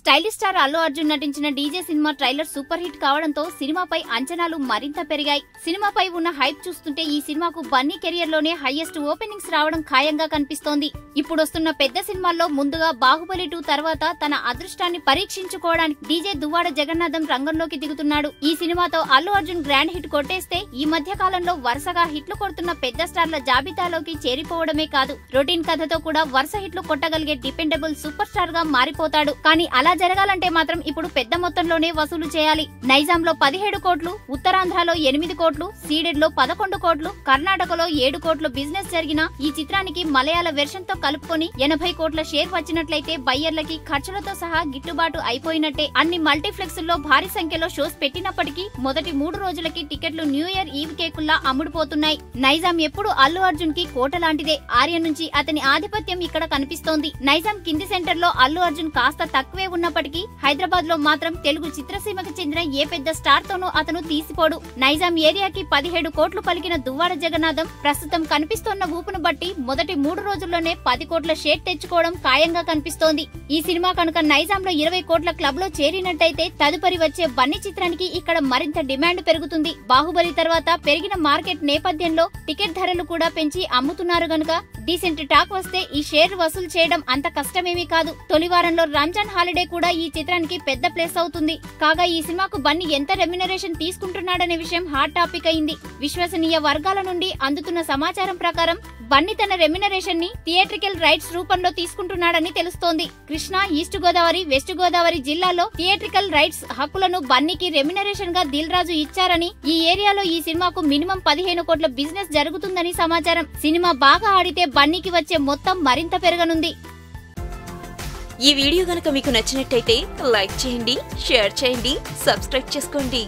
Stylish star Allu Arjun నటించిన DJ cinema trailer super hit కావడంతో సినిమాపై అంచనాలు మరింత పెరిగాయి. సినిమాపై ఉన్న హైప్ చూస్తుంటే ఈ సినిమాకు బన్నీ కెరియర్ లోనే హైయెస్ట్ ఓపెనింగ్స్ రావడం ఖాయంగా కనిపిస్తోంది. ఇప్పుడొస్తున్న పెద్ద సినిమాల్లో ముందుగా బాహుబలి 2 తర్వాత తన అదృష్టాన్ని పరీక్షించుకోవడానికి డీజే దువ్వాడ జగన్నాథం రంగంలోకి దిగుతున్నాడు. ఈ సినిమాతో అల్లు అర్జున్ గ్రాండ్ హిట్ కొట్టేస్తే ఈ మధ్య కాలంలో వరుసగా హిట్లు కొడుతున్న పెద్ద స్టార్ల జాబితాలోకి చేరిపోవడమే కాదు, రొటీన్ కథతో కూడా వరుస హిట్లు కొట్టగలిగే డిపెండబుల్ సూపర్ స్టార్ గా మారిపోతాడు. కానీ అలా జరగాలంటే మాత్రం ఇప్పుడు పెద్ద మొత్తంలోనే వసూలు చేయాలి. నైజాంలో 17 కోట్లు, ఉత్తరాంధ్రలో 8 కోట్లు, సీడెడ్ లో 11 కోట్లు, కర్ణాటకలో 7 కోట్లు బిజినెస్ జరిగిన ఈ చిత్రానికి మలయాళ వెర్షన్ తో కలుపుకొని 80 కోట్ల షేర్ వచ్చినట్లయితే బయ్యర్లకి ఖర్చులతో సహా గిట్టుబాటు అయిపోయినట్టే. అన్ని మల్టీప్లెక్స్ లో భారీ సంఖ్యలో షోస్ పెట్టినప్పటికీ మొదటి 3 రోజులకి టికెట్లు న్యూ ఇయర్ ఈవ్ కేకుల్లా అమ్ముడుపోతున్నాయి. నైజాం ఎప్పుడు అల్లు అర్జున్ కి కోట లాంటిదే. ఆర్య నుంచి అతని ఆధిపత్యం ఇక్కడ కనిపిస్తోంది. నైజాం కింది సెంటర్ లో అల్లు అర్జున్ కాస్త తక్కువే ఉన్నప్పటికీ హైదరాబాద్ లో మాత్రం తెలుగు చిత్రసీమకు చెందిన ఏ పెద్ద స్టార్ తోనూ అతను తీసిపోడు. నైజాం ఏరియాకి 17 కోట్లు పలికిన దువ్వాడ జగన్నాథం ప్రస్తుతం కనిపిస్తోన్న ఊపును బట్టి మొదటి 3 రోజుల్లోనే 10 కోట్ల షేర్ తెచ్చుకోవడం ఖాయంగా కనిపిస్తోంది. ఈ సినిమా కనుక నైజాంలో 20 కోట్ల క్లబ్ లో చేరినట్టయితే తదుపరి వచ్చే బన్నీ చిత్రానికి ఇక్కడ మరింత డిమాండ్ పెరుగుతుంది. బాహుబలి తర్వాత పెరిగిన మార్కెట్ నేపథ్యంలో టికెట్ ధరలు కూడా పెంచి అమ్ముతున్నారు గనుక డీసెంట్ టాక్ వస్తే ఈ షేర్ వసూలు చేయడం అంత కష్టమేమీ కాదు. తొలి వారంలో రంజాన్ హాలిడే కూడా ఈ చిత్రానికి పెద్ద ప్లేస్ అవుతుంది. కాగా ఈ సినిమాకు బన్నీ ఎంత రెమ్యునరేషన్ తీసుకుంటున్నాడనే విషయం హాట్ టాపిక్ అయింది. విశ్వసనీయ వర్గాల నుండి అందుతున్న సమాచారం ప్రకారం బన్నీ తన రెమ్యునరేషన్ ని థియేట్రికల్ రైట్స్ రూపంలో తీసుకుంటున్నాడని తెలుస్తోంది. కృష్ణా, ఈస్ట్ గోదావరి, వెస్ట్ గోదావరి జిల్లాలో థియేట్రికల్ రైట్స్ హక్కులను బన్నీకి రెమ్యునరేషన్ గా దిల్ రాజు ఇచ్చారని, ఈ ఏరియాలో ఈ సినిమాకు మినిమం 15 కోట్ల బిజినెస్ జరుగుతుందని సమాచారం. సినిమా బాగా ఆడితే బన్నీకి వచ్చే మొత్తం మరింత పెరగనుంది. ఈ వీడియో గనుక మీకు నచ్చినట్టయితే లైక్ చేయండి, షేర్ చేయండి, సబ్స్క్రైబ్ చేసుకోండి.